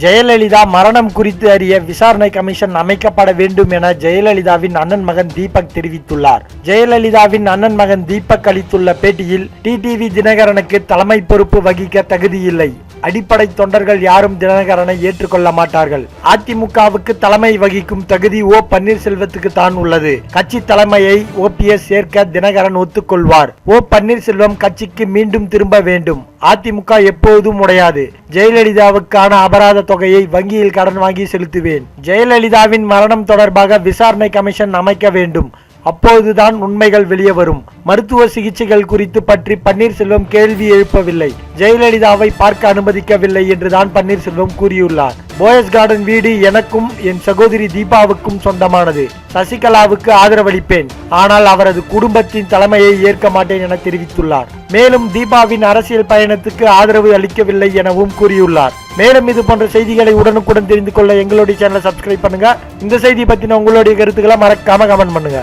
ஜெயலலிதா மரணம் குறித்து அறிய விசாரணை கமிஷன் அமைக்கப்பட வேண்டும் என ஜெயலலிதாவின் அண்ணன் மகன் தீபக் தெரிவித்துள்ளார். ஜெயலலிதாவின் அண்ணன் மகன் தீபக் அளித்துள்ள பேட்டியில், டிடிவி தினகரனுக்கு தலைமை பொறுப்பு வகிக்க தகுதியில்லை. அடிப்படை தொண்டர்கள் யாரும் தினகரனை ஏற்றுக்கொள்ள மாட்டார்கள். அதிமுகவுக்கு தலைமை வகிக்கும் தகுதி ஓ பன்னீர்செல்வத்துக்கு தான் உள்ளது. கட்சி தலைமையை OPS சேர்க்க தினகரன் ஒத்துக்கொள்வார். ஓ பன்னீர்செல்வம் கட்சிக்கு மீண்டும் திரும்ப வேண்டும். அதிமுக எப்போதும் உடையாது. ஜெயலலிதாவுக்கான அபராத தொகையை வங்கியில் கடன் வாங்கி செலுத்துவேன். ஜெயலலிதாவின் மரணம் தொடர்பாக விசாரணை கமிஷன் அமைக்க வேண்டும். அப்போதுதான் உண்மைகள் வெளியே வரும். மருத்துவ சிகிச்சைகள் குறித்து பற்றி பன்னீர்செல்வம் கேள்வி எழுப்பவில்லை. ஜெயலலிதாவை பார்க்க அனுமதிக்கவில்லை என்றுதான் பன்னீர்செல்வம் கூறியுள்ளார். போயஸ் கார்டன் வீடு எனக்கும் என் சகோதரி தீபாவுக்கும் சொந்தமானது. சசிகலாவுக்கு ஆதரவளிப்பேன், ஆனால் அவரது குடும்பத்தின் தலைமையை ஏற்க மாட்டேன் என தெரிவித்துள்ளார். மேலும் தீபாவின் அரசியல் பயணத்துக்கு ஆதரவு அளிக்கவில்லை எனவும் கூறியுள்ளார். மேலும் இது போன்ற செய்திகளை உடனுக்குடன் தெரிந்து கொள்ள எங்களுடைய சேனலை சப்ஸ்கிரைப் பண்ணுங்க. இந்த செய்தி பத்தின உங்களுடைய கருத்துக்களை மறக்காம கமெண்ட் பண்ணுங்க.